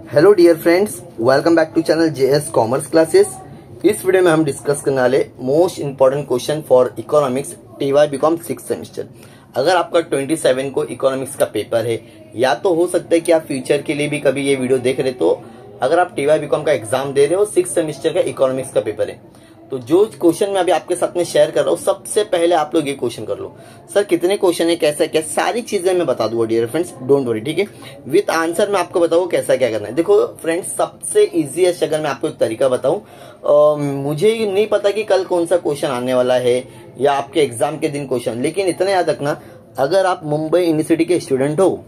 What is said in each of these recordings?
Hello dear friends, welcome back to channel JS commerce classes. इस video में हम discuss करने वाले most important question for economics TY BCom 6th semester. अगर आपका 27 को इकोनॉमिक्स का पेपर है, या तो हो सकता है कि आप फ्यूचर के लिए भी कभी ये वीडियो देख रहे, तो अगर आप टीवाई बीकॉम का एग्जाम दे रहे हो, 6th सेमेस्टर का इकोनॉमिक्स का पेपर है, तो जो क्वेश्चन मैं अभी आपके साथ में शेयर कर रहा हूँ, सबसे पहले आप लोग ये क्वेश्चन कर लो। सर कितने क्वेश्चन है, कैसा क्या, सारी चीजें मैं बता दूंगा डियर फ्रेंड्स, डोंट वरी, ठीक है। विथ आंसर मैं आपको बताऊँ कैसा क्या करना है। देखो फ्रेंड्स, सबसे इजीएस्ट अगर मैं आपको एक तरीका बताऊं, मुझे नहीं पता कि कल कौन सा क्वेश्चन आने वाला है या आपके एग्जाम के दिन क्वेश्चन, लेकिन इतना याद रखना, अगर आप मुंबई यूनिवर्सिटी के स्टूडेंट हो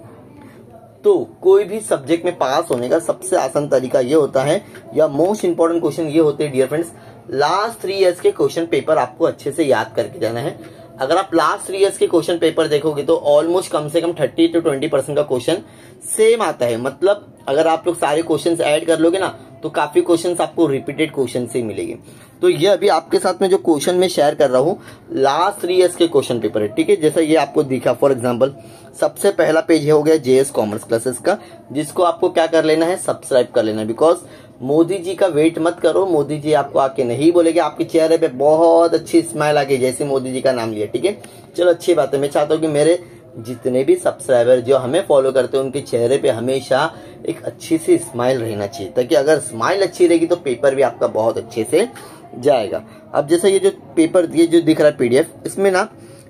तो कोई भी सब्जेक्ट में पास होने का सबसे आसान तरीका ये होता है, या मोस्ट इंपॉर्टेंट क्वेश्चन ये होते हैं डियर फ्रेंड्स, लास्ट 3 इयर्स के क्वेश्चन पेपर आपको अच्छे से याद करके जाना है। अगर आप लास्ट 3 इयर्स के क्वेश्चन पेपर देखोगे तो ऑलमोस्ट कम से कम 30 to 20% का क्वेश्चन सेम आता है। मतलब अगर आप लोग सारे क्वेश्चंस ऐड कर लोगे ना, तो काफी क्वेश्चंस आपको रिपीटेड क्वेश्चन से मिलेंगे। तो ये अभी आपके साथ में जो क्वेश्चन में शेयर कर रहा हूँ, लास्ट 3 इयर्स के क्वेश्चन पेपर है, ठीक है। जैसा ये आपको दिखा, फॉर एग्जाम्पल सबसे पहला पेज हो गया जेएस कॉमर्स क्लासेस का, जिसको आपको क्या कर लेना है, सब्सक्राइब कर लेना है। बिकॉज मोदी जी का वेट मत करो, मोदी जी आपको आके नहीं बोलेंगे, आपके चेहरे पे बहुत अच्छी स्माइल आ गई जैसे मोदी जी का नाम लिया, ठीक है। चलो अच्छी बात है, मैं चाहता हूँ कि मेरे जितने भी सब्सक्राइबर जो हमें फॉलो करते हैं, उनके चेहरे पे हमेशा एक अच्छी सी स्माइल रहना चाहिए, ताकि अगर स्माइल अच्छी रहेगी तो पेपर भी आपका बहुत अच्छे से जाएगा। अब जैसा ये जो पेपर ये जो दिख रहा है पीडीएफ, इसमें ना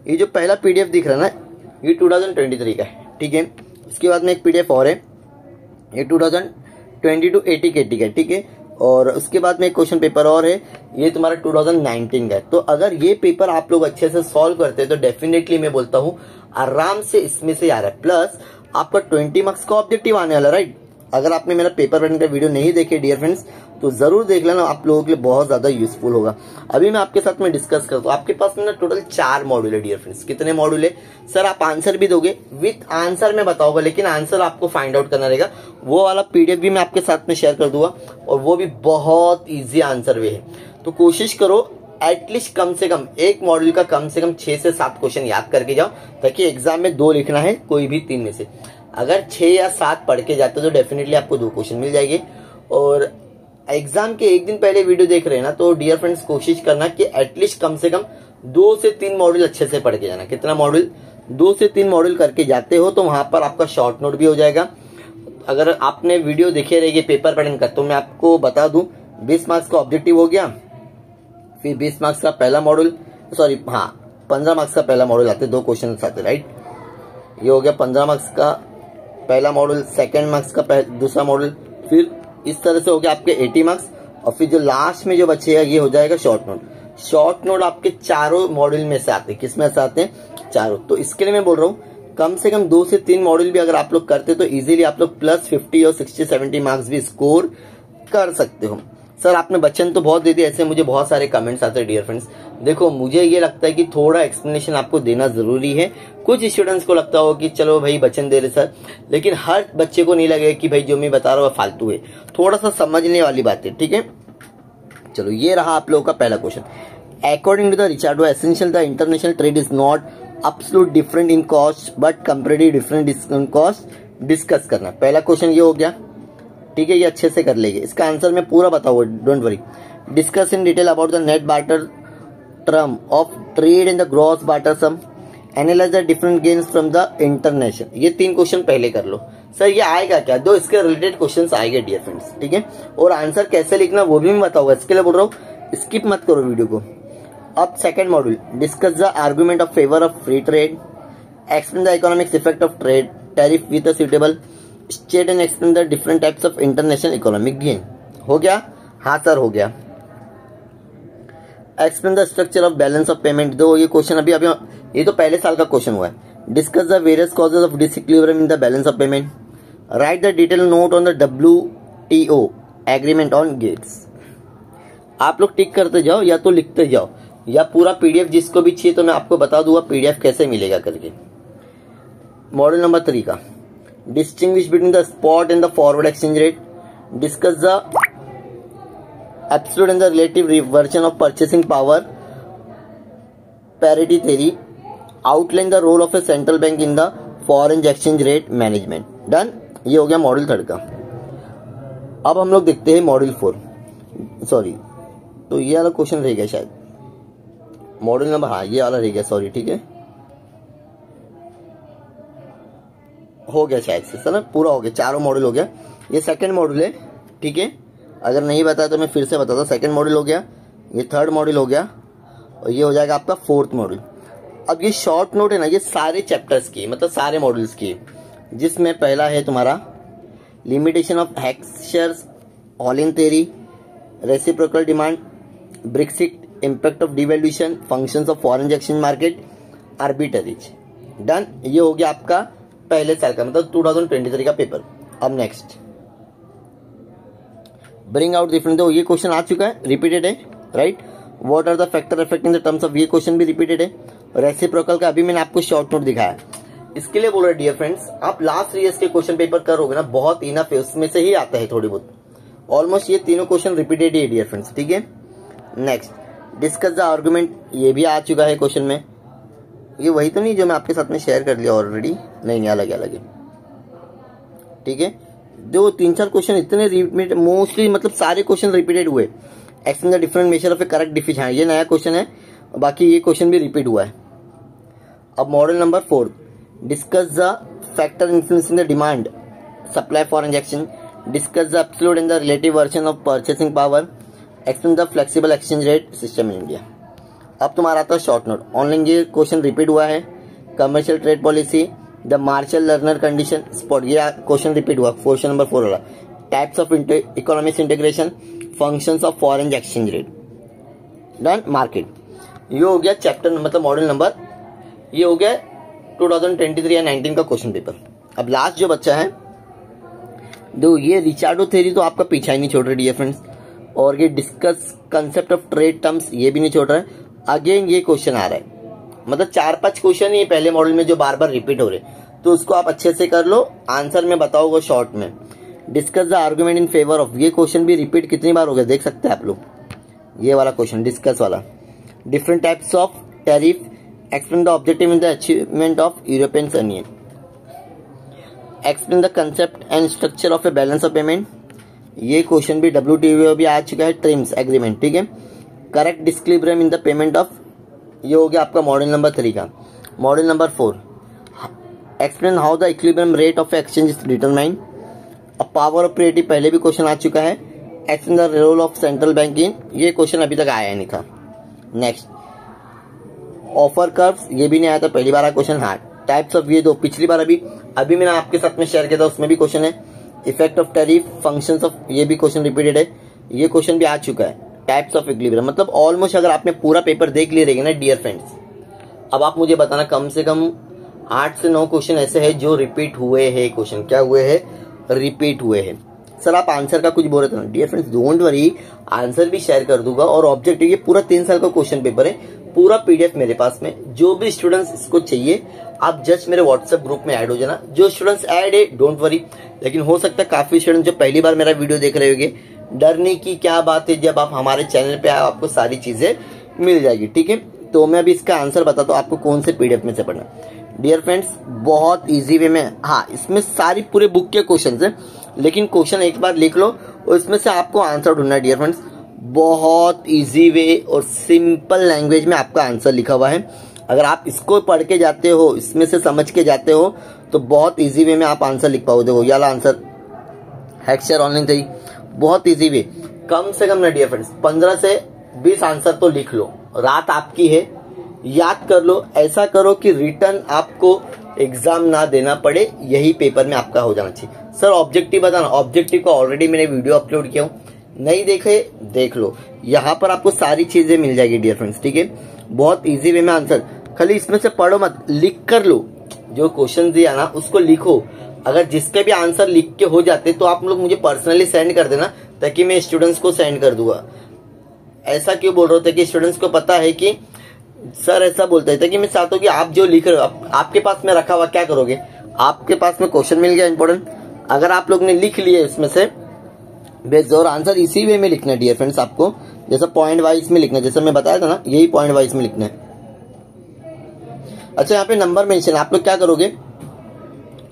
ये जो पहला पीडीएफ दिख रहा है ना, ये 2023 का है, ठीक है। इसके बाद में एक पीडीएफ और है, ये 2022 80 के का, ठीक है। और उसके बाद में एक क्वेश्चन पेपर और है, ये तुम्हारा 2019 का है। तो अगर ये पेपर आप लोग अच्छे से सॉल्व करते हैं तो डेफिनेटली मैं बोलता हूँ आराम से इसमें से आ रहा है। प्लस आपका 20 मार्क्स का ऑब्जेक्टिव आने वाला, राइट। अगर आपने मेरा पेपर बनने का वीडियो नहीं देखे डियर फ्रेंड्स, तो जरूर देख लेना, आप लोगों के लिए बहुत ज्यादा यूजफुल होगा। अभी मैं आपके साथ में डिस्कस करता हूँ। आपके पास में ना टोटल 4 मॉड्यूल है डियर फ्रेंड्स। कितने मॉड्यूल है सर? आप आंसर भी दोगे, विथ आंसर में बताऊंगा, लेकिन आंसर आपको फाइंड आउट करना रहेगा। वो वाला पीडीएफ भी मैं आपके साथ में शेयर कर दूंगा, और वो भी बहुत ईजी आंसर वे है। तो कोशिश करो एटलीस्ट कम से कम एक मॉड्यूल का कम से कम 6 से 7 क्वेश्चन याद करके जाओ, ताकि एग्जाम में 2 लिखना है, कोई भी 3 में से। अगर 6 या 7 पढ़ के जाते हो तो डेफिनेटली आपको 2 क्वेश्चन मिल जाएंगे। और एग्जाम के एक दिन पहले वीडियो देख रहे हैं ना, तो डियर फ्रेंड्स कोशिश करना कि एटलीस्ट कम से कम 2 से 3 मॉड्यूल अच्छे से पढ़ के जाना। कितना मॉड्यूल? 2 से 3 मॉड्यूल करके जाते हो तो वहां पर आपका शॉर्ट नोट भी हो जाएगा। अगर आपने वीडियो देखे रहेगी पेपर पढ़ने का, तो मैं आपको बता दूं 20 मार्क्स का ऑब्जेक्टिव हो गया, फिर 20 मार्क्स का पहला मॉड्यूल, सॉरी हाँ 15 मार्क्स का पहला मॉड्यूल आते, 2 क्वेश्चन आते, राइट। ये हो गया 15 मार्क्स का पहला मॉड्यूल, सेकेंड मार्क्स का दूसरा मॉड्यूल, फिर इस तरह से हो गया आपके 80 मार्क्स, और फिर जो लास्ट में जो बचेगा ये हो जाएगा शॉर्ट नोट। शॉर्ट नोट आपके चारों मॉड्यूल में से आते हैं। किस में से आते हैं? चारों। तो इसके लिए मैं बोल रहा हूँ कम से कम 2 से 3 मॉड्यूल भी अगर आप लोग करते तो इजीली आप लोग प्लस 50 और 60-70 मार्क्स भी स्कोर कर सकते हो। सर आपने बच्चन तो बहुत दे दिया, ऐसे मुझे बहुत सारे कमेंट्स आते हैं डियर फ्रेंड्स। देखो मुझे ये लगता है कि थोड़ा एक्सप्लेनेशन आपको देना जरूरी है। कुछ स्टूडेंट्स को लगता हो कि चलो भाई बच्चन दे रहे सर, लेकिन हर बच्चे को नहीं लगेगा कि भाई जो मैं बता रहा हूँ फालतू है। थोड़ा सा समझने वाली बात है, ठीक है। चलो ये रहा आप लोगों का पहला question. According to the Ricardo essential the international trade is not absolute different in cost but comparative different in cost discuss करना। पहला क्वेश्चन ये हो गया, ठीक है। ये अच्छे से कर लेंगे। इसका आंसर मैं पूरा बताऊंगा, don't worry. Discuss in detail about the net barter term of trade in the gross barter sum, analyse the different gains from the international. ये 3 क्वेश्चन पहले कर लो। सर ये आएगा क्या? 2 इसके रिलेटेड क्वेश्चंस आएंगे डियर फ्रेंड्स, ठीक है। और आंसर कैसे लिखना वो भी मैं बताऊंगा, इसके लिए बोल रहा हूँ स्किप मत करो वीडियो को। अब second module, discuss the argument of favour of free trade, explain the economics effect of trade tariff with a suitable state and explain the different types of international economic gain. हो गया? हाँ sir हो गया। Explain the structure of balance of payment. दो ये question अभी ये तो पहले साल का क्वेश्चन हुआ है। Discuss the various causes of disequilibrium in the balance of payment, write the detail note on the WTO agreement on GATS. आप लोग टिक करते जाओ या तो लिखते जाओ, या पूरा पीडीएफ जिसको भी चाहिए तो मैं आपको बता दूंगा पीडीएफ कैसे मिलेगा करके। मॉड्यूल नंबर 3 का, distinguish between the spot and the forward exchange rate, discuss the absolute and the relative reversion of purchasing power, parity theory, outline the role of a central bank in the foreign exchange rate management. Done, ये हो गया module 3 का। अब हम लोग देखते हैं module 4, sorry तो ये वाला क्वेश्चन रह गया शायद, मॉड्यूल नंबर, हाँ ये वाला रह गया, सॉरी ठीक है, हो गया शायद से सर, पूरा हो गया, चारों मॉड्यूल हो गया। ये सेकंड मॉड्यूल है, ठीक है, अगर नहीं बताया तो मैं फिर से बताता हूँ। सेकंड मॉड्यूल हो गया, ये थर्ड मॉड्यूल हो गया, और ये हो जाएगा आपका फोर्थ मॉड्यूल। अब ये शॉर्ट नोट है ना, ये सारे चैप्टर्स की, मतलब सारे मॉड्यूल्स की, जिसमें पहला है तुम्हारा limitation of Heckscher's, Ohlin theory, reciprocal demand, Brexit, impact of devaluation, functions of foreign exchange market, arbitrage. Done, ये हो गया आपका पहले साल का, मतलब 2023 का पेपर। अब नेक्स्ट ब्रिंग आउट डिफरेंट, तो ये क्वेश्चन आ चुका है, रिपीटेड है, right. What are the factor affecting the terms of, ये क्वेश्चन भी रिपीटेड है। रेसिप्रोकल का अभी मैंने आपको शॉर्ट नोट दिखाया, इसके लिए बोल रहा डियर फ्रेंड्स, आप लास्ट 3 ईयर्स के क्वेश्चन पेपर करोगे ना, बहुत इनफ है, उसमें से ही आता है थोड़ी बहुत, ऑलमोस्ट ये तीनों क्वेश्चन रिपीटेड ही है डियर फ्रेंड्स, ठीक है। नेक्स्ट डिस्कस द आर्गुमेंट, ये भी आ चुका है क्वेश्चन में, ये वही तो नहीं जो मैं आपके साथ में शेयर कर लिया ऑलरेडी, नहीं अलग अलग है, ठीक है। जो 3-4 क्वेश्चन इतने रिपीट, मोस्टली मतलब सारे क्वेश्चन रिपीटेड हुए। Explain the different measure of a correct deficiency, ये नया क्वेश्चन है, बाकी ये क्वेश्चन भी रिपीट हुआ है। अब model number 4, discuss the factor influencing the demand supply foreign exchange, discuss the absolute and the relative version of purchasing power, explain the flexible exchange rate system in India. अब तुम्हारा आता है short note, online ये question repeat हुआ है। Commercial trade policy, the Marshall Lerner condition, spot, ये question repeat हुआ, question number 4 वाला। Types of economics integration, functions of foreign exchange rate, done. Market, ये हो गया चैप्टर, मतलब मॉडल नंबर, ये हो गया 2023 या 19 का क्वेश्चन पेपर। अब लास्ट जो बच्चा है, दो ये रिचार्डो थ्योरी तो आपका पीछा ही नहीं छोड़ रहा डियर फ्रेंड्स, और ये discuss concept of trade terms, ये भी नहीं छोड़ रहा है। अगेन ये क्वेश्चन आ रहा है, मतलब 4-5 क्वेश्चन ही पहले मॉडल में जो बार बार रिपीट हो रहे, तो उसको आप अच्छे से कर लो, आंसर में बताओगे शॉर्ट में। Discuss the argument in favour of, ये क्वेश्चन भी रिपीट कितनी बार हो गया देख सकते हैं आप लोग, ये वाला क्वेश्चन डिस्कस वाला। Different types of tariff, explain the objective in the achievement of European union, explain the concept and structure of a balance of payment, ये क्वेश्चन भी WTO भी आ चुका है, ट्रिम्स एग्रीमेंट, ठीक है। Correct disequilibrium in the payment of, ये हो गया आपका मॉडल नंबर 3 का। Model number 4, explain how the equilibrium rate of exchange is determined, power of priority पहले भी क्वेश्चन आ चुका है। Explain the role of central bank in, ये क्वेश्चन अभी तक आया नहीं था। नेक्स्ट ऑफर कर्व्स, ये भी नहीं आया था, पहली बार आया क्वेश्चन। हाँ, टाइप्स ऑफ, ये दो पिछली बार अभी मैंने आपके साथ में शेयर किया था, उसमें भी क्वेश्चन है। Effect of tariff, functions of, ये भी क्वेश्चन रिपीटेड है, ये क्वेश्चन भी आ चुका है। टाइप्स ऑफ इक्विलिब्रियम, मतलब ऑलमोस्ट अगर आपने पूरा पेपर देख लिए रहेंगे ना डियर फ्रेंड्स, अब आप मुझे बताना कम से कम 8 से 9 क्वेश्चन ऐसे हैं जो रिपीट हुए हैं। क्वेश्चन क्या हुए हैं? रिपीट हुए हैं। सर आप आंसर का कुछ बोल रहे थे ना, dear friends don't worry, answer भी शेयर कर दूंगा। और ऑब्जेक्टिव, ये पूरा 3 साल का क्वेश्चन पेपर है, पूरा PDF मेरे पास में। जो भी स्टूडेंट्स इसको चाहिए, आप जस्ट मेरे व्हाट्सएप ग्रुप में ऐड हो जाना। जो स्टूडेंट्स ऐड है डोंट वरी, लेकिन हो सकता है काफी स्टूडेंट जो पहली बार मेरा वीडियो देख रहे होंगे, डरने की क्या बात है, जब आप हमारे चैनल पे आए आपको सारी चीजें मिल जाएगी, ठीक है। तो मैं अभी इसका आंसर बताता हूँ आपको कौन से PDF में से पढ़ना। डियर फ्रेंड्स बहुत इजी वे में, हाँ इसमें सारी पूरे बुक के क्वेश्चन है, लेकिन क्वेश्चन एक बार लिख लो और इसमें से आपको आंसर ढूंढना है। डियर फ्रेंड्स बहुत इजी वे और सिंपल लैंग्वेज में आपका आंसर लिखा हुआ है। अगर आप इसको पढ़ के जाते हो, इसमें से समझ के जाते हो, तो बहुत इजी वे में आप आंसर लिख पाओगे। देखो ये वाला आंसर हेक्सचर ऑनलाइन थी, बहुत इजी वे। कम से कम ना डियर फ्रेंड्स 15 से 20 आंसर तो लिख लो, रात आपकी है, याद कर लो। ऐसा करो कि रिटर्न आपको एग्जाम ना देना पड़े, यही पेपर में आपका हो जाना चाहिए। सर ऑब्जेक्टिव बताना, ऑब्जेक्टिव का ऑलरेडी मैंने वीडियो अपलोड किया हूँ, नहीं देखे देख लो, यहाँ पर आपको सारी चीजें मिल जाएगी डियर फ्रेंड्स, ठीक है। बहुत इजी वे में आंसर, खाली इसमें से पढ़ो मत, लिख कर लो। जो क्वेश्चन दिया ना उसको लिखो। अगर जिसके भी आंसर लिख के हो जाते तो आप लोग मुझे पर्सनली सेंड कर देना, ताकि मैं स्टूडेंट्स को सेंड कर दूंगा। ऐसा क्यों बोल रहे थे कि स्टूडेंट्स को पता है कि सर ऐसा बोलते थे कि मैं चाहता हूँ कि आप जो लिख रहे हो आपके पास में रखा हुआ क्या करोगे, आपके पास में क्वेश्चन मिल गया इंपॉर्टेंट, अगर आप लोग ने लिख लिए इसमें से बेस्ट, और आंसर इसी वे में लिखना है डियर फ्रेंड्स। आपको जैसा पॉइंट वाइज में लिखना है, जैसा मैं बताया था ना, यही पॉइंट वाइज में लिखना है। अच्छा यहाँ पे नंबर मेंशन, आप लोग क्या करोगे,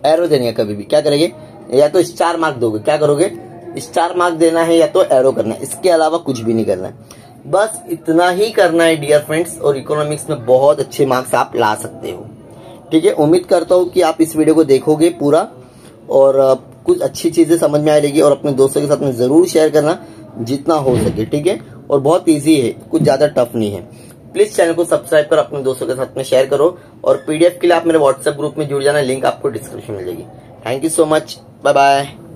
एरो देने का कभी भी क्या करेंगे, या तो स्टार मार्क दोगे, क्या करोगे, स्टार मार्क देना है या तो एरो करना है, इसके अलावा कुछ भी नहीं करना है। बस इतना ही करना है डियर फ्रेंड्स, और इकोनॉमिक्स में बहुत अच्छे मार्क्स आप ला सकते हो। ठीक है, उम्मीद करता हूँ कि आप इस वीडियो को देखोगे पूरा और कुछ अच्छी चीजें समझ में आएगी, और अपने दोस्तों के साथ में जरूर शेयर करना जितना हो सके। ठीक है, और बहुत इजी है, कुछ ज्यादा टफ नहीं है। प्लीज चैनल को सब्सक्राइब कर अपने दोस्तों के साथ में शेयर करो, और पीडीएफ के लिए आप मेरे व्हाट्सएप ग्रुप में जुड़ जाना, लिंक आपको डिस्क्रिप्शन में मिल जाएगी। Thank you so much, bye bye.